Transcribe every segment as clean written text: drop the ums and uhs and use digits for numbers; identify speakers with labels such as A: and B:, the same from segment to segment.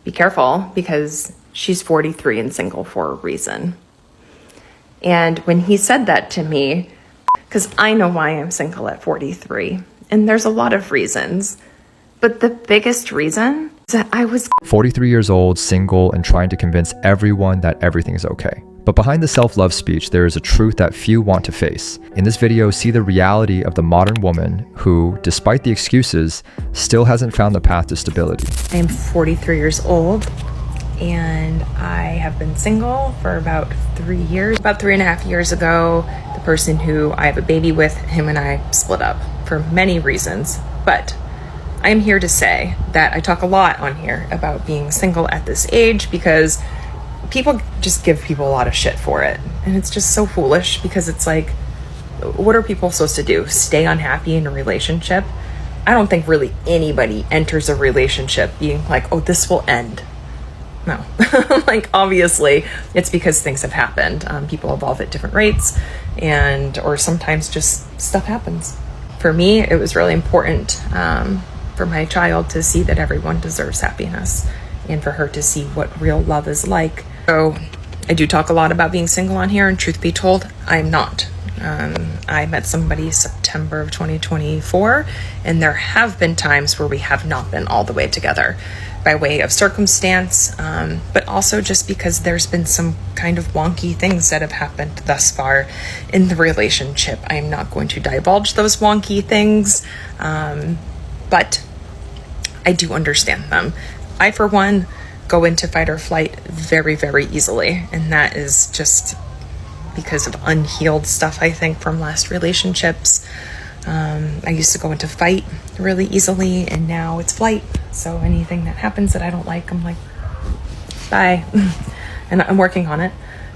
A: be careful because she's 43 and single for a reason. And when he said that to me, because I know why I'm single at 43, and there's a lot of reasons, but the biggest reason is that I was
B: 43 years old, single, and trying to convince everyone that everything's okay. But behind the self-love speech, there is a truth that few want to face. In this video, see the reality of the modern woman who, despite the excuses, still hasn't found the path to stability.
A: I am 43 years old, and I have been single for about 3 years. About 3.5 years ago, the person who I have a baby with, him and I split up for many reasons. But I'm here to say that I talk a lot on here about being single at this age because people just give people a lot of shit for it. And it's just so foolish because it's like, what are people supposed to do? Stay unhappy in a relationship? I don't think really anybody enters a relationship being like, oh, this will end. No. Like, obviously, it's because things have happened. People evolve at different rates, or sometimes just stuff happens. For me, it was really important for my child to see that everyone deserves happiness and for her to see what real love is like. So I do talk a lot about being single on here, and truth be told, I'm not. I met somebody September of 2024, and there have been times where we have not been all the way together by way of circumstance, but also just because there's been some kind of wonky things that have happened thus far in the relationship. I am not going to divulge those wonky things, but I do understand them. I, for one, go into fight or flight very, very easily, and that is just because of unhealed stuff, I think, from last relationships. I used to go into fight really easily, and now it's flight. So anything that happens that I don't like, I'm like, bye. And I'm working on it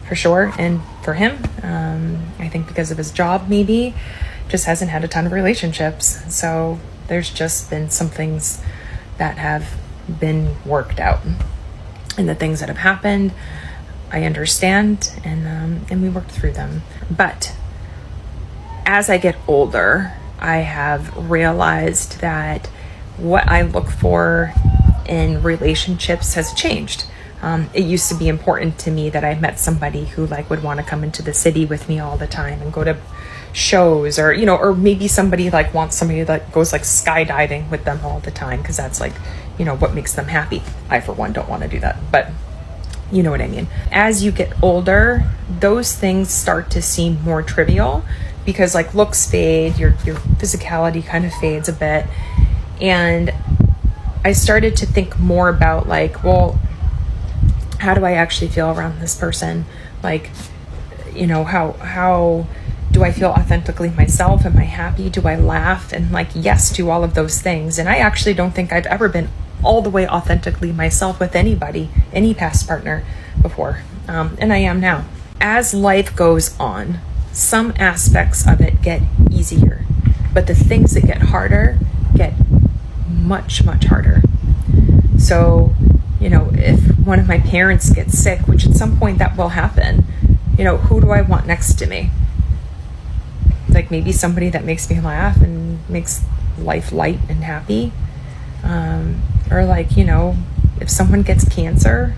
A: for sure. And for him, I think because of his job, maybe just hasn't had a ton of relationships. So there's just been some things that have been worked out. And the things that have happened, I understand, and we worked through them. But as I get older, I have realized that what I look for in relationships has changed. It used to be important to me that I met somebody who would want to come into the city with me all the time and go to shows, or maybe somebody wants somebody that goes skydiving with them all the time because that's what makes them happy. I, for one, don't want to do that, but you know what I mean. As you get older, those things start to seem more trivial because looks fade, your physicality kind of fades a bit. And I started to think more about well, how do I actually feel around this person? How do I feel authentically myself? Am I happy? Do I laugh? And yes to all of those things. And I actually don't think I've ever been all the way authentically myself with anybody, any past partner before. And I am now. As life goes on, some aspects of it get easier, but the things that get harder get much, much harder. So, if one of my parents gets sick, which at some point that will happen, who do I want next to me? Maybe somebody that makes me laugh and makes life light and happy. Or if someone gets cancer,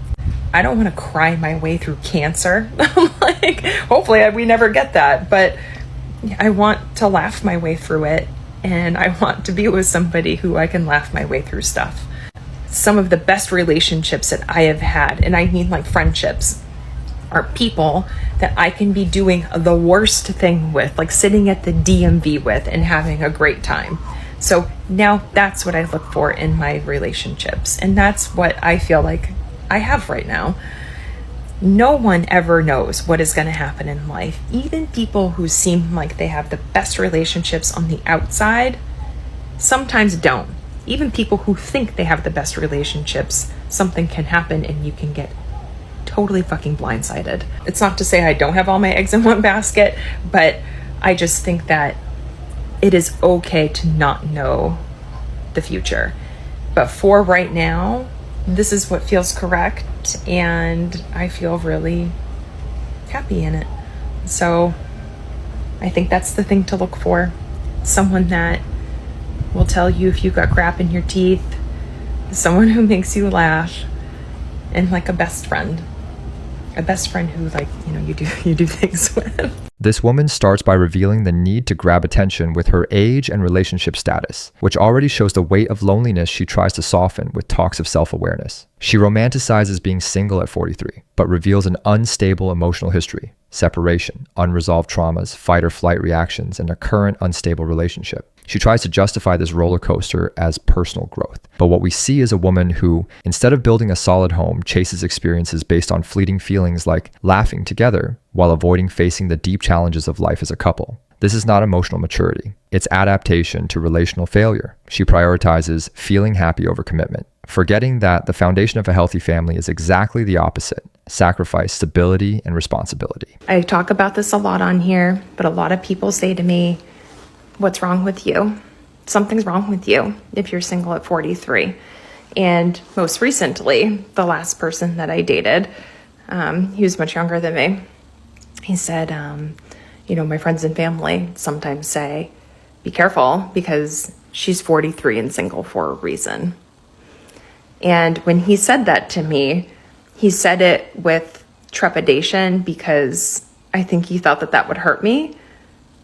A: I don't want to cry my way through cancer. Hopefully we never get that, but I want to laugh my way through it, and I want to be with somebody who I can laugh my way through stuff. Some of the best relationships that I have had, and I mean friendships, are people that I can be doing the worst thing with, sitting at the DMV with and having a great time. So now that's what I look for in my relationships. And that's what I feel like I have right now. No one ever knows what is going to happen in life. Even people who seem like they have the best relationships on the outside sometimes don't. Even people who think they have the best relationships, something can happen and you can get totally fucking blindsided. It's not to say I don't have all my eggs in one basket, but I just think that it is okay to not know the future. But for right now, this is what feels correct, and I feel really happy in it. So I think that's the thing to look for. Someone that will tell you if you got crap in your teeth, someone who makes you laugh, and like a best friend who, like, you know, you do things with.
B: This woman starts by revealing the need to grab attention with her age and relationship status, which already shows the weight of loneliness she tries to soften with talks of self-awareness. She romanticizes being single at 43, but reveals an unstable emotional history, separation, unresolved traumas, fight or flight reactions, and a current unstable relationship. She tries to justify this roller coaster as personal growth. But what we see is a woman who, instead of building a solid home, chases experiences based on fleeting feelings like laughing together while avoiding facing the deep challenges of life as a couple. This is not emotional maturity. It's adaptation to relational failure. She prioritizes feeling happy over commitment, forgetting that the foundation of a healthy family is exactly the opposite: sacrifice, stability, and responsibility.
A: I talk about this a lot on here, but a lot of people say to me, what's wrong with you? Something's wrong with you if you're single at 43. And most recently, the last person that I dated, he was much younger than me. He said, you know, my friends and family sometimes say, be careful because she's 43 and single for a reason. And when he said that to me, he said it with trepidation because I think he thought that that would hurt me.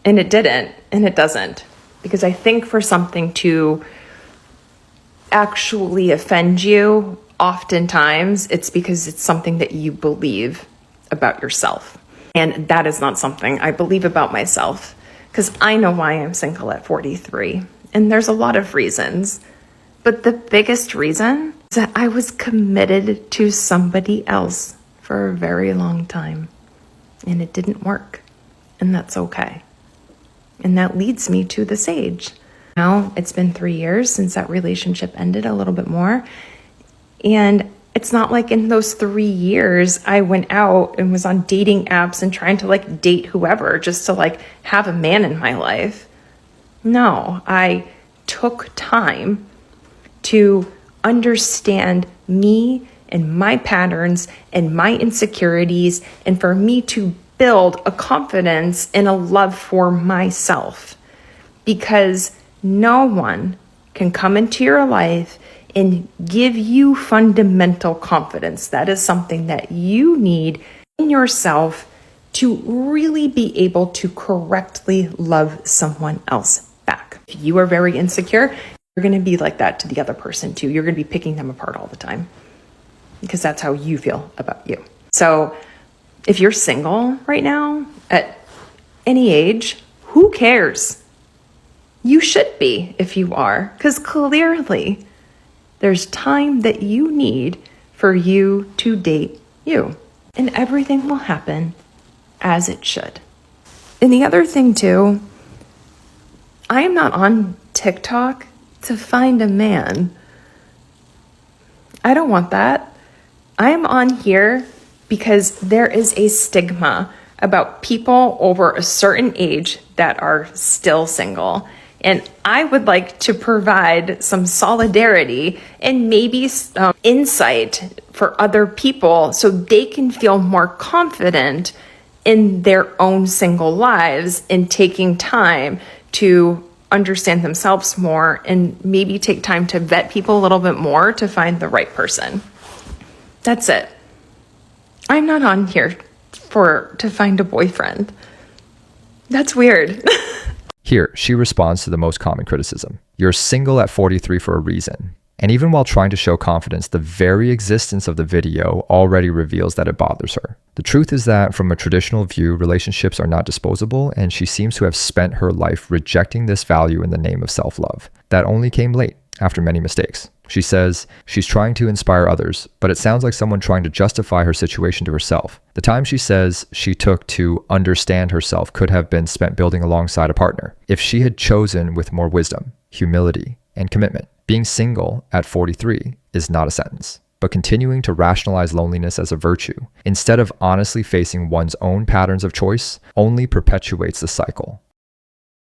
A: And it didn't, and it doesn't. Because I think for something to actually offend you, oftentimes it's because it's something that you believe about yourself. And that is not something I believe about myself, because I know why I'm single at 43. And there's a lot of reasons. But the biggest reason is that I was committed to somebody else for a very long time. And it didn't work. And that's okay. And that leads me to the Sage. Now it's been 3 years since that relationship ended, a little bit more. And it's not like in those 3 years I went out and was on dating apps and trying to like date whoever just to like have a man in my life. No, I took time to understand me and my patterns and my insecurities, and for me to build a confidence and a love for myself. Because no one can come into your life and give you fundamental confidence. That is something that you need in yourself to really be able to correctly love someone else back. If you are very insecure, you're going to be like that to the other person too. You're going to be picking them apart all the time because that's how you feel about you. So if you're single right now at any age, who cares? You should be if you are, because clearly there's time that you need for you to date you, and everything will happen as it should. And the other thing too, I am not on TikTok to find a man. I don't want that. I am on here because there is a stigma about people over a certain age that are still single. And I would like to provide some solidarity and maybe some insight for other people so they can feel more confident in their own single lives and taking time to understand themselves more and maybe take time to vet people a little bit more to find the right person. That's it. I'm not on here to find a boyfriend. That's weird.
B: Here, she responds to the most common criticism. You're single at 43 for a reason. And even while trying to show confidence, the very existence of the video already reveals that it bothers her. The truth is that from a traditional view, relationships are not disposable, and she seems to have spent her life rejecting this value in the name of self-love. That only came late, after many mistakes. She says she's trying to inspire others, but it sounds like someone trying to justify her situation to herself. The time she says she took to understand herself could have been spent building alongside a partner, if she had chosen with more wisdom, humility, and commitment. Being single at 43 is not a sentence, but continuing to rationalize loneliness as a virtue, instead of honestly facing one's own patterns of choice, only perpetuates the cycle.